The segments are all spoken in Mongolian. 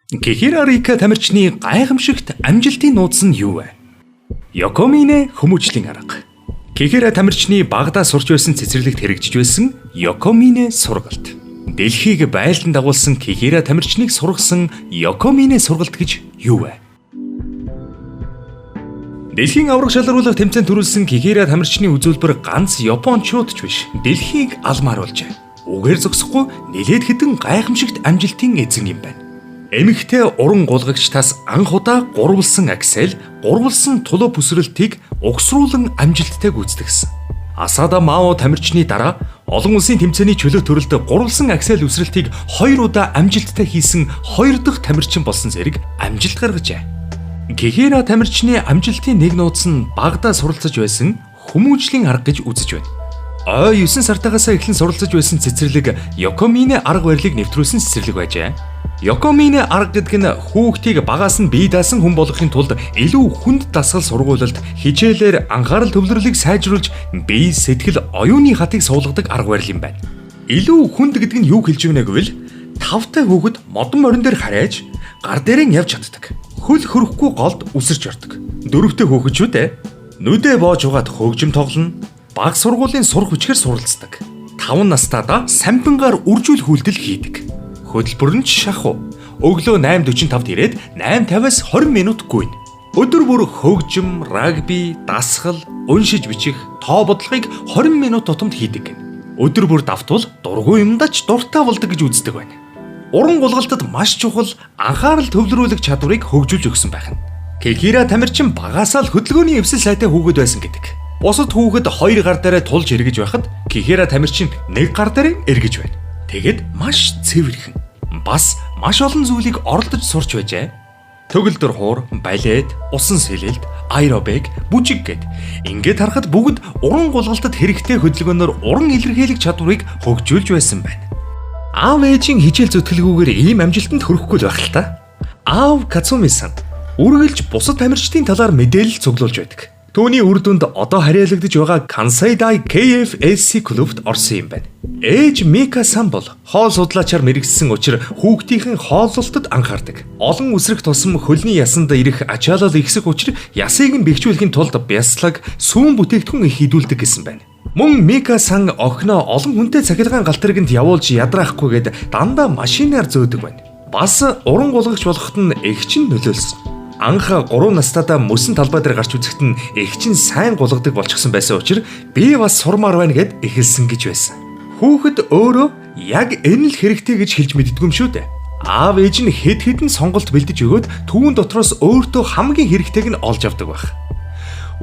Кихира Рика тамирчны гайхамшигт амжилтын нууц нь юу вэ? Йокомине хүмүүжлийн арга. Кихира тамирчны багада сурч байсан цэцэрлэгт хэрэгжиж байсан Йокомине сургалт. Дэлхийг байлдан дагуулсан Кихира тамирчныг сургасан Йокомине сургалт гэж юу вэ? Дэлхийн аврах шалгаруулах тэмцээнд төрүүлсэн Кихира тамирчны үзүүлбэр ганц Япончууд ч биш, дэлхийг алмаар болжээ. Үгээр зогсохгүй нэлээд хэдэн гайхамшигт амжилтын эзэн юм байна. Эмэгтэй уран гулгагчтаас анх удаа гурвалсан аксел, гурвалсан тулуу бүсрэлтийг угсруулан амжилттай гүйцэтгсэн. Асада Мао тамирчны дараа олон улсын тэмцээний чөлөө төрөлд гурвалсан аксел үсрэлтийг 2 удаа амжилттай хийсэн 2 дахь тамирчин болсон зэрэг амжилт гаргажээ. Кихира тамирчны амжилтын нэг нууц нь багада суралцаж байсан хүмүүжлийн арга гэж үзэж байна. Ой 9 сартаагаас эхлэн суралцаж байсан цэцэрлэг Йокомине арга барилыг нэвтрүүлсэн цэцэрлэг байжээ. Йокомине арга гэдэг нь хүүхдийг багаас нь бие даасан хүн болгохын тулд илүү хүнд дасгал сургуулалт хичээлээр анхаарал төвлөрлийг сайжруулж бие сэтгэл оюуны хатыг суулгадаг арга барил юм байна. Илүү хүнд гэдэг нь юу хэлж байна гэвэл 5 та хүүхэд модон морин дээр харайж гар дээрээ явж чаддаг. Хөл хөрөхгүй голд үсэрч ордог. 4 та хүүхэд шүү дээ. Нүдээ боож угаад хөгжим тоглоно. Баг сургуулийн сурах хүчээр суралцдаг. 5 настайдаа самбингаар үржүүл хүлдэл хийдэг. Хөтөлбөр нь шахуу. Өглөө 8:45-д ирээд 8:50-аас 20 минут гүйнэ. Өдөр бүр хөгжим, рагби, дасгал, уншиж бичих, тоо бодлогыг 20 минут тутамд хийдэг гэнэ. Өдөр бүр давтвал дургүй юмдач дуртай болдог гэж үздэг байна. Уран гулгалтад маш чухал анхаарал төвлөрүүлэх чадварыг хөгжүүлж өгсөн байх нь. Кихира тамирчин багасаа л хөдөлгөөний эвсэл сайтай хүүхэд байсан гэдэг. Бусад хүүхэд 2 гар дээрээ тулж эргэж байхад Кихира тамирчин 1 гар дээрээ эргэж байна. Тэгэд маш цэвэрхэн. Бас маш олон зүйлийг оролдож сурч байжээ. Төгөлдөр хуур, балет, усан сэлэлт, аэробик, бүжиг гэд. Ингээд харахад бүгд уран гулгалтад хэрэгтэй хөдөлгөөнөөр уран илэрхийлэх чадварыг хөгжүүлж байсан байна. Аав ээжийн хичээл зүтгэлгүйгээр ийм амжилтанд хүрэхгүй л байх л та. Аав Кацуми-сан үргэлж бусад тамирчдын талаар мэдээлэл цуглуулж байдаг. Түүний үр дүнд одоо харьяалагдж байгаа Kansai-dai KFSC клубт орсон юм байна. Ээж Мика-сан бол хоол судлаачаар мэрэгссэн учраас хүүхдийн хооллолтод анхаардаг. Олон үсрэх тусам хөлний ясанд ирэх ачаалал ихсэх учраас ясыг нь бэхжүүлэхийн тулд бяцлаг, сүүн бүтээгдэхүүн их хідүүлдэг гэсэн байна. Мөн Мика-сан охиноо олон хүнтэй цахилгаан галтрагт явуулж ядраахгүйгээд дандаа машинаар зөөдөг байна. Бас уран гулгагч болоход нь эгч нь нөлөөлсөн. Анх 3 настайдаа мөсөн талбай дээр гарч үзэхэд нь эгч нь сайн гулгадаг болчихсон байсан учраас би бас сурмаар байна гэд эхэлсэн гэж байсан. Хүүхэд өөрөө яг энэ л хэрэгтэй гэж хэлж мэддэггүй юм шүү дээ. Аав ээж нь хэд хэдэн сонголт бэлдэж өгөөд түүн дотроос өөртөө хамгийн хэрэгтэйг нь олж авдаг байх.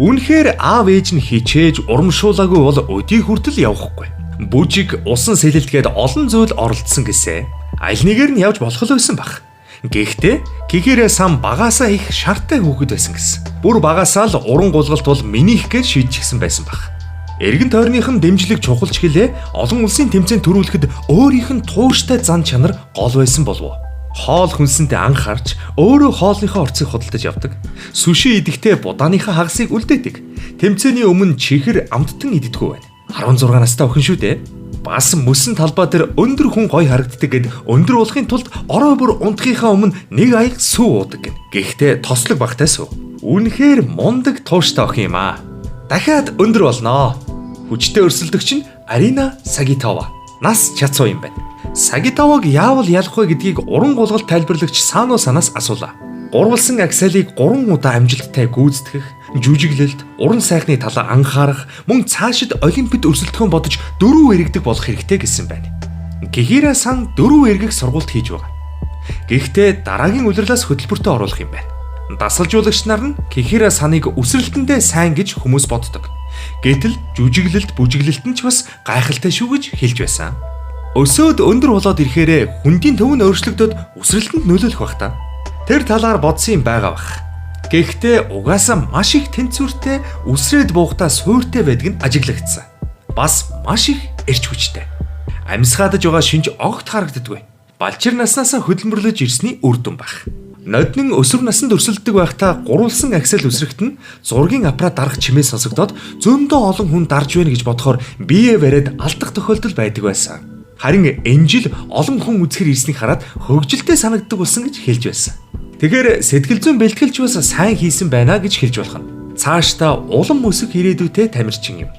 Үнэхээр аав ээж нь хичээж урамшуулаагүй бол өдий хүртэл явахгүй. Бүжиг, усан сэлэлтгээд олон зүйл оролцсон гэсэ. Аль нэгээр нь явж болох л байсан байх. Гэхдээ Кихира-сан багасаа их шарттай хүүхэд байсан гэсэн. Бүр багасаа л уран гулгалт бол минийх гэж шийдчихсэн байсан баг. Эргэн тойрныхан дэмжлэг чухалч гэлээ олон улсын тэмцээнд төрүүлэхэд өөрийнх нь тууштай зан чанар гол байсан болов. Хоол хүнсэндээ анх харж өөрөө хоолныхоо орцыг худалдаж авдаг. Сүши идэхдээ будааныхаа хагасыг үлдээдэг. Тэмцээний өмнө чихэр амттан иддэггүй байна. 16 настай охин шүү дээ. Бас мөсөн талбай дээр өндөр хүн гоё харагддаг гэд өндөр болохын тулд орой бүр унтахынхаа өмнө нэг аяг сүү уудаг гэн. Гэхдээ тослог багтай сүү. Үнэхээр мундаг тууштай охин юм аа. Дахиад өндөр болноо. Хүчтэй өрсөлдөгч нь Арина Сагитава. Нас чацуу юм байна. Сагитаваг яавал ялах вэ гэдгийг уран гулгалт тайлбарлагч Сано санаас асуулаа. Гурвалсан акселийг 3 удаа амжилттай гүйцэтгэх, жүжиглэлт, уран сайхны талаа анхаарах, мөн цаашид олимпиад өрсөлдөхөн бодож 4 эргдэг болох хэрэгтэй гэсэн байна. Кихира-сан 4 эргэх сургалт хийж байгаа. Гэхдээ дараагийн улирлаас хөтөлбөртөө оруулах юм байна. Дасгалжуулагч нар нь Кихира-саныг үсрэлтэндээ сайн гэж хүмүүс боддог. Гэтэл жүжиглэлт, бүжиглэлт нь ч бас гайхалтай шүү гэж хэлж байсан. Өсөөд өндөр болоод ирэхээрээ хүндийн төв нь өөрчлөгдөд үсрэлтэнд нөлөөлөх бах та. Тэр талаар бодсон юм байгаа бах. Гэхдээ угаасаа маш их тэнцвэртэй, үсрээд буухдаа суйртай байдаг нь ажиглагдсан. Бас маш их эрч хүчтэй. Амьсгаадж байгаа шинж огт харагддаггүй. Балчир наснаасаа хөдөлмөрлөж ирсний үр дүн бах. Ноднин өсвөр наснд өрсөлддөг байхдаа гурвалсан аксел үсрэхт нь зургийн аппарат дарах чимээ сонсогдоод зөндөө олон хүн дарж байна гэж бодохоор бие бариад алдах тохиолдол байдаг байсан. Харин энэ жил олон хүн үзэхэр ирснийг хараад хөгжилтэй санагддаг болсон гэж хэлж байсан. Тэгэхээр сэтгэл зүйн бэлтгэлч бас сайн хийсэн байна гэж хэлж болох нь. Цаашдаа улам өсөх ирээдүйтэй тамирчин юм.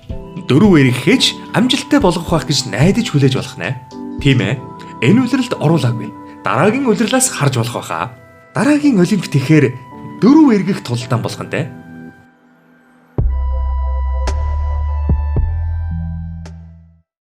Дөрөв эргэхэж амжилттай болгох байх гэж найдаж хүлээж болох нэ. Тийм ээ. Энэ улиралд оруулаагүй. Дараагийн улирлаас харж болох байхаа. Дараагийн олимпиад ихээр дөрөв эргэх тулдаан болох нь те.